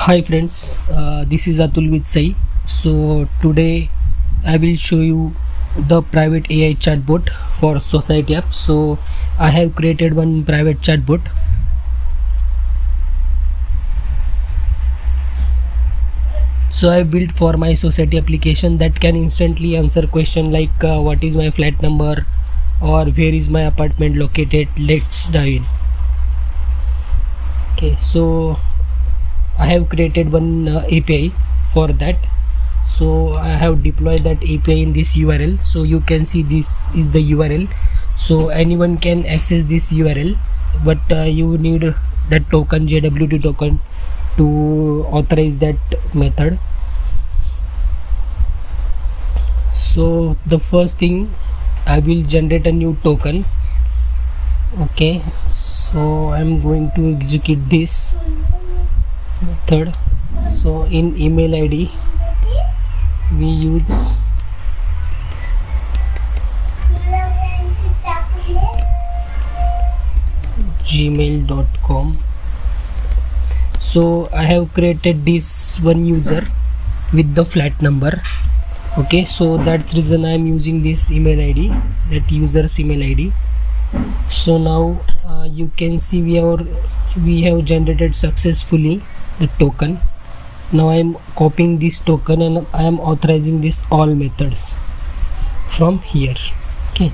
Hi friends, this is Atul with Sai. So today I will show you the private AI chatbot for society app. So I have created one private chatbot. So I built for my society application that can instantly answer question like what is my flat number or where is my apartment located. Let's dive in. Okay, so I have created one API for that. So I have deployed that API in this URL. So you can see this is the URL. So anyone can access this URL, but you need that token, JWT token, to authorize that method. So the first thing, I will generate a new token. Okay, so I'm going to execute this method. So in email ID we use gmail.com. so I have created this one user with the flat number. Okay, so that's reason I am using this email ID, that user's email ID. So now you can see we have generated successfully the token. Now I am copying this token and I am authorizing this all methods from here. Okay,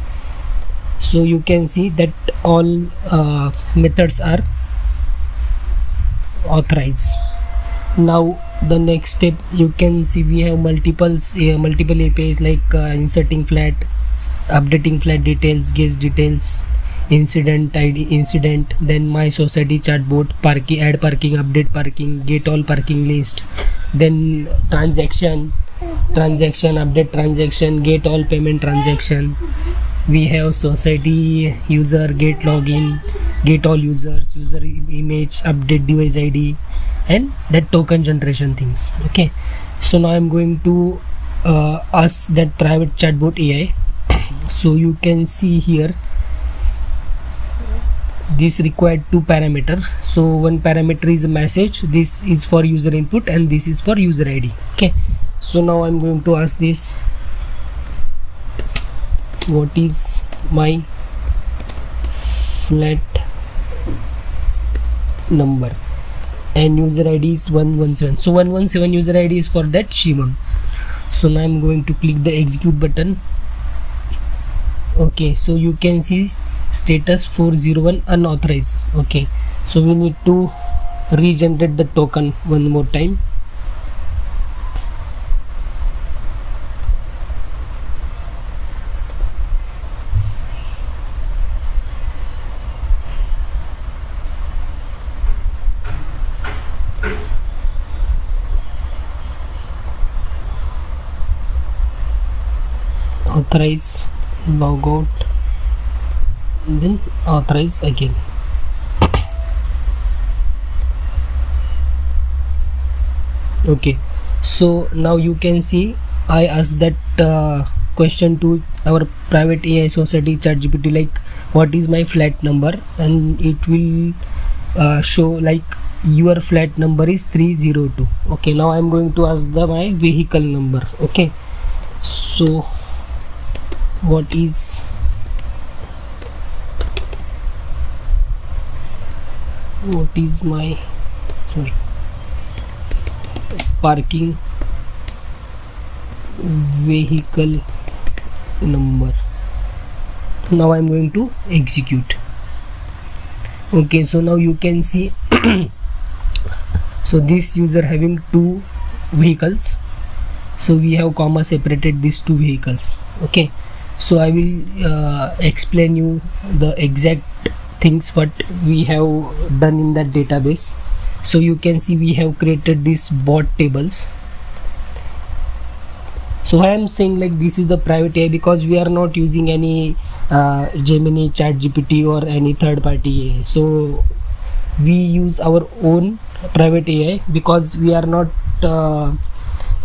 so you can see that all methods are authorized. Now the next step, you can see we have multiple APIs like inserting flat, updating flat details, guest details, incident ID, incident, then my society chatbot, parking, add parking, update parking, get all parking list, then transaction, update transaction, get all payment transaction. We have society user, get login, get all users, user image, update device ID, and that token generation things. Okay, so now I'm going to ask that private chatbot AI. So you can see here this required two parameter. So one parameter is a message, this is for user input, and this is for user ID. Okay, so now I'm going to ask this, what is my flat number, and user ID is 117. So 117 user ID is for that Shimon. So now I'm going to click the execute button. Okay, so you can see status 401 unauthorized. Okay, so we need to regenerate the token one more time. Authorize, log out, and then authorize again. Okay, so now you can see I asked that question to our private AI society ChatGPT, like what is my flat number, and it will show like your flat number is 302. Okay, now I'm going to ask my vehicle number. Okay, so what is my parking vehicle number. Now I'm going to execute. Okay, so now you can see so this user having two vehicles, so we have comma separated these two vehicles. Okay, so I will explain you the exact things what we have done in that database. So you can see we have created these bot tables. So I am saying like this is the private AI because we are not using any Gemini, ChatGPT or any third party AI. So we use our own private AI because we are not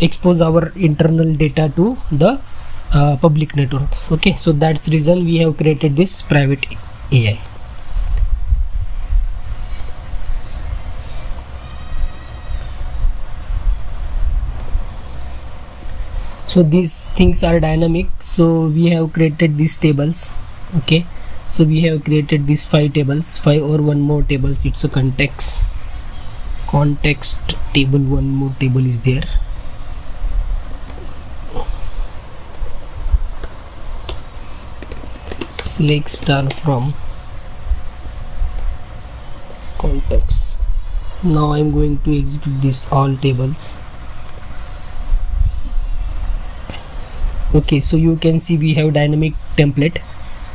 expose our internal data to the public networks. Okay, so that's the reason we have created this private AI. So these things are dynamic. So we have created these tables. Okay, so we have created these 5 tables, 5 or one more tables. It's a context table, one more table is there. Select star from context. Now I'm going to execute this all tables. Okay, so you can see we have dynamic template.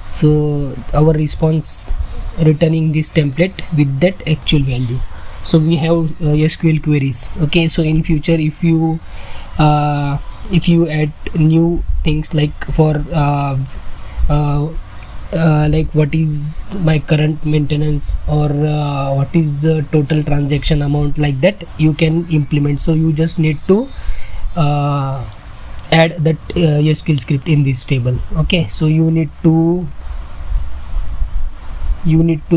So our response returning this template with that actual value. So we have SQL queries. Okay, so in future if you add new things like for like what is my current maintenance, or what is the total transaction amount, like that you can implement. So you just need to add that SQL script in this table. Okay, so you need to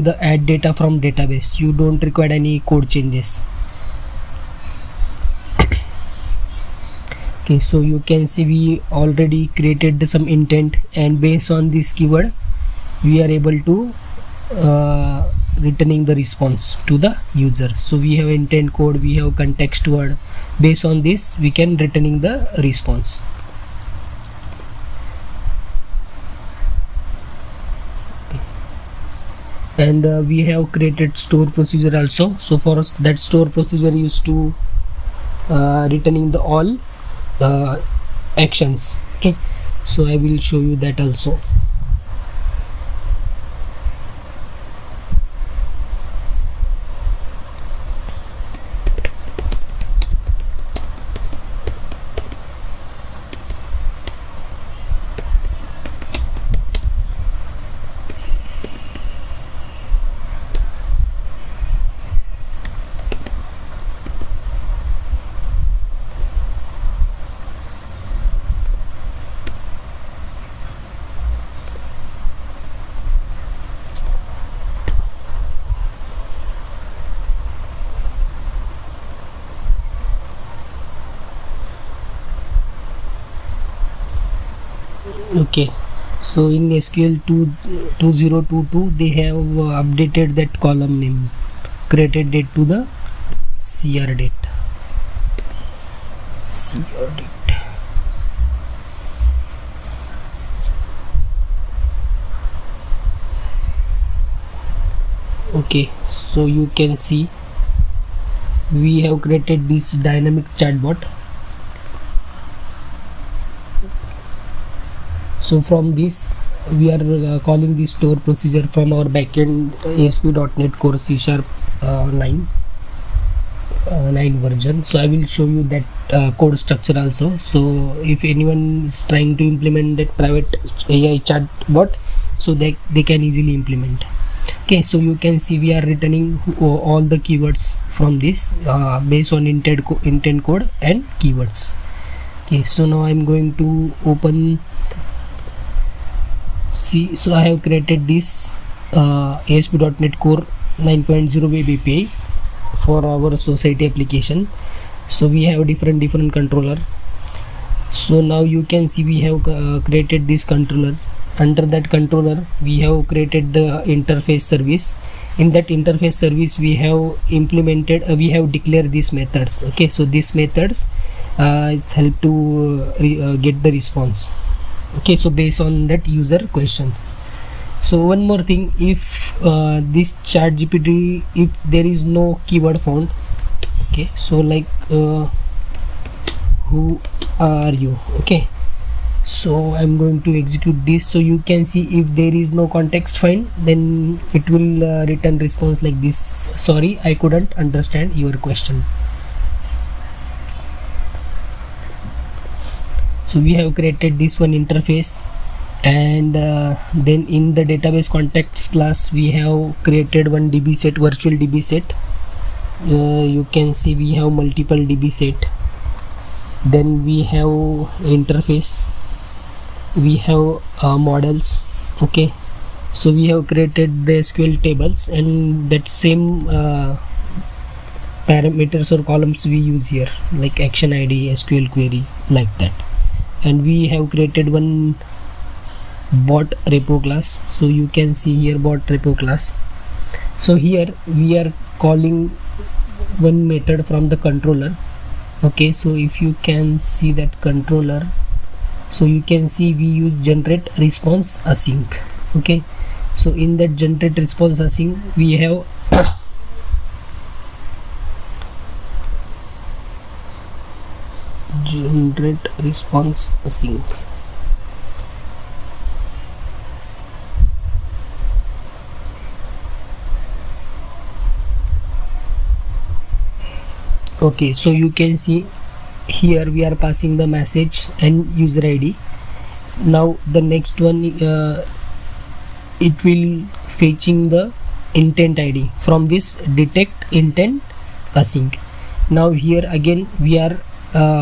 the add data from database. You don't require any code changes. Okay, so you can see we already created some intent, and based on this keyword we are able to returning the response to the user. So we have intent code, we have context word. Based on this we can returning the response. And we have created store procedure also. So for us, that store procedure used to returning the all actions. Okay, so I will show you that also. Okay, so in SQL 2022 they have updated that column name, created date to the CR date. Okay, so you can see we have created this dynamic chatbot. So from this we are calling the store procedure from our backend ASP.NET Core C# 9 version. So I will show you that code structure also. So if anyone is trying to implement that private AI chatbot, so they can easily implement. Okay, so you can see we are returning all the keywords from this based on intent code and keywords. Okay, so now I'm going to open. See, so I have created this ASP.NET Core 9.0 web API for our society application. So we have different controller. So now you can see we have created this controller. Under that controller we have created the interface service. In that interface service we have implemented we have declared these methods. Okay, so these methods help to get the response. Okay, so based on that user questions. So one more thing, if this chat GPT, if there is no keyword found, okay, so like who are you? Okay, so I'm going to execute this. So you can see if there is no context find, then it will return response like this: sorry, I couldn't understand your question. So we have created this one interface, and then in the database context class we have created one DB set, virtual DB set. You can see we have multiple DB set. Then we have interface, we have models. Okay, so we have created the SQL tables, and that same parameters or columns we use here, like action ID, SQL query, like that. and we have created one bot repo class. So you can see here bot repo class. So here we are calling one method from the controller. Okay, so if you can see that controller, so you can see we use generate response async. Okay, so in that generate response async we have generate response async. Okay, so you can see here we are passing the message and user ID. Now the next one, it will fetching the intent ID from this detect intent async. Now here again we are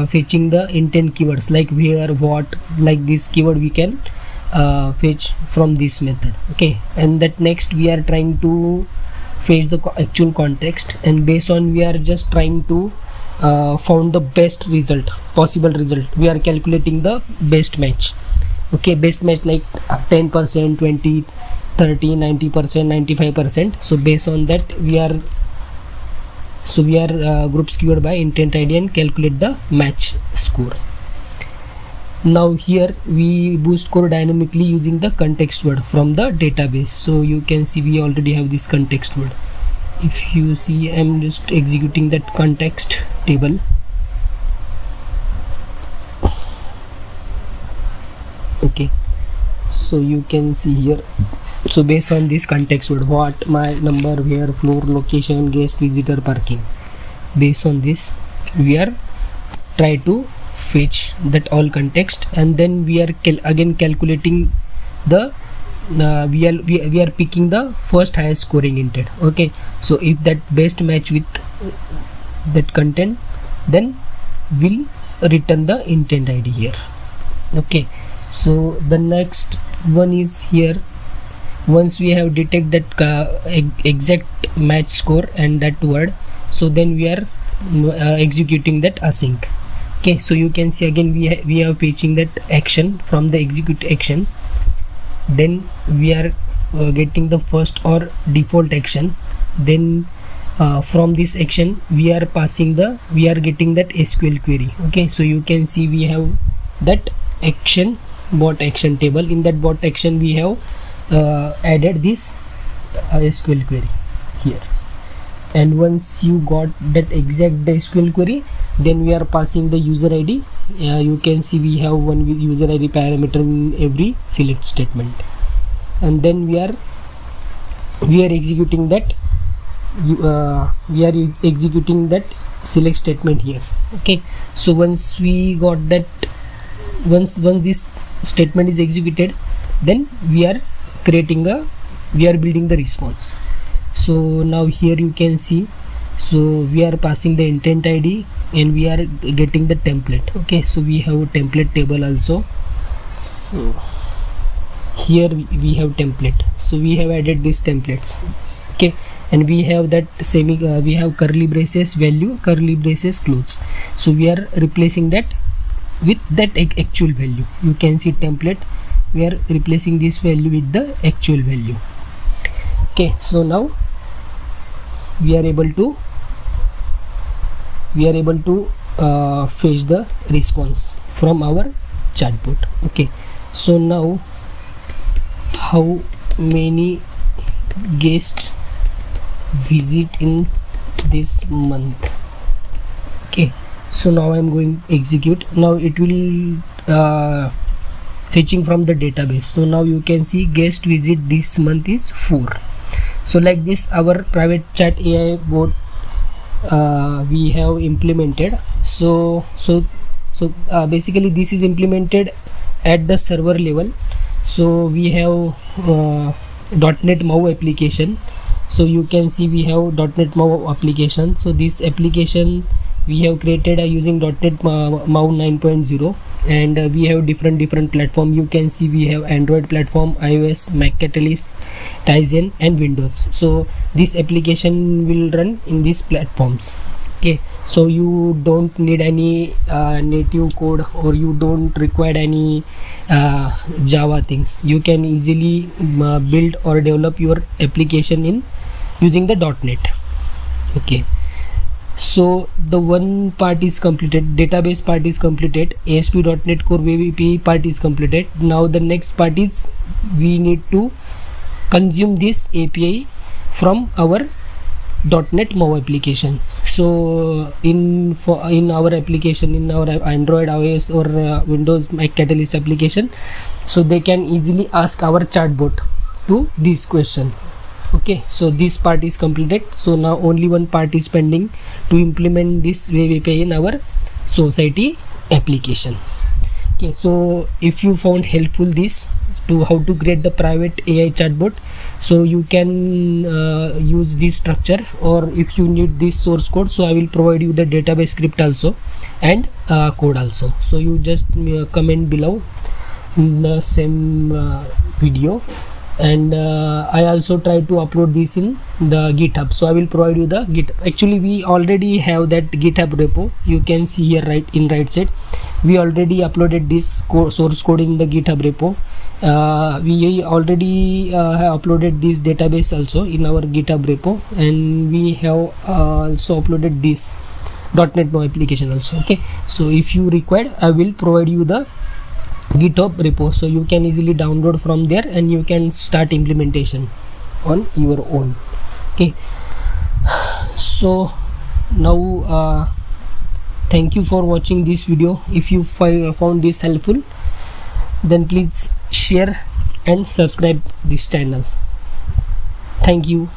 fetching the intent keywords like where, what, like this keyword we can fetch from this method. Okay, and that next we are trying to fetch the actual context, and based on we are just trying to found the best result, possible result. We are calculating the best match. Okay, best match like 10%, 20, 30, 90%, 95%. So based on that we are group skewered by intent ID and calculate the match score. Now here we boost score dynamically using the context word from the database. So you can see we already have this context word. If you see, I'm just executing that context table. Okay, so you can see here, so based on this context word, what, my, number, where, floor, location, guest, visitor, parking, based on this we are try to fetch that all context, and then we are again calculating the we are picking the first highest scoring intent. Okay, so if that best match with that content, then we'll return the intent ID here. Okay, so the next one is here, once we have detect that exact match score and that word, so then we are executing that async. Okay, so you can see again we are fetching that action from the execute action, then we are getting the first or default action, then from this action we are passing we are getting that SQL query. Okay, so you can see we have that action, bot action table. In that bot action we have added this SQL query here, and once you got that exact SQL query, then we are passing the user ID. You can see we have one user ID parameter in every select statement, and then we are executing that select statement here. Okay, so once we got that, once this statement is executed, then we are building the response. So now here you can see, so we are passing the intent ID and we are getting the template. Okay, so we have a template table also. So here we have template, so we have added these templates. Okay, and we have that we have curly braces value, curly braces close, so we are replacing that with that actual value. You can see template, we are replacing this value with the actual value. Okay, so now we are able to fetch the response from our chatbot. Okay, so now how many guests visit in this month? Okay, so now I'm going execute. Now it will fetching from the database. So now you can see guest visit this month is 4. So like this our private chat AI bot we have implemented. So basically this is implemented at the server level. So we have .NET MAU application. So you can see we have .NET MAU application. So this application we have created using .NET MAU 9.0, and we have different platform. You can see we have Android platform, iOS, Mac Catalyst, Tizen and Windows. So this application will run in these platforms. Okay, so you don't need any native code, or you don't require any Java things. You can easily build or develop your application in using the .NET. Okay, so the one part is completed, database part is completed, ASP.NET Core Web API part is completed. Now the next part is we need to consume this API from our .NET MOV application. So in our application, in our Android, iOS, or Windows Mac Catalyst application, so they can easily ask our chatbot to this question. Okay, so this part is completed. So now only one part is pending to implement this web API in our society application. Okay, so if you found helpful this to how to create the private AI chatbot, so you can use this structure, or if you need this source code, so I will provide you the database script also and code also. So you just comment below in the same video, and I also try to upload this in the GitHub, so I will provide you the GitHub. Actually we already have that GitHub repo. You can see here right side, we already uploaded this source code in the GitHub repo. We already have uploaded this database also in our GitHub repo, and we have also uploaded this .NET MOV application also. Okay, so if you require, I will provide you the GitHub repo, so you can easily download from there and you can start implementation on your own. Okay, so now thank you for watching this video. If you found this helpful, then please share and subscribe this channel. Thank you.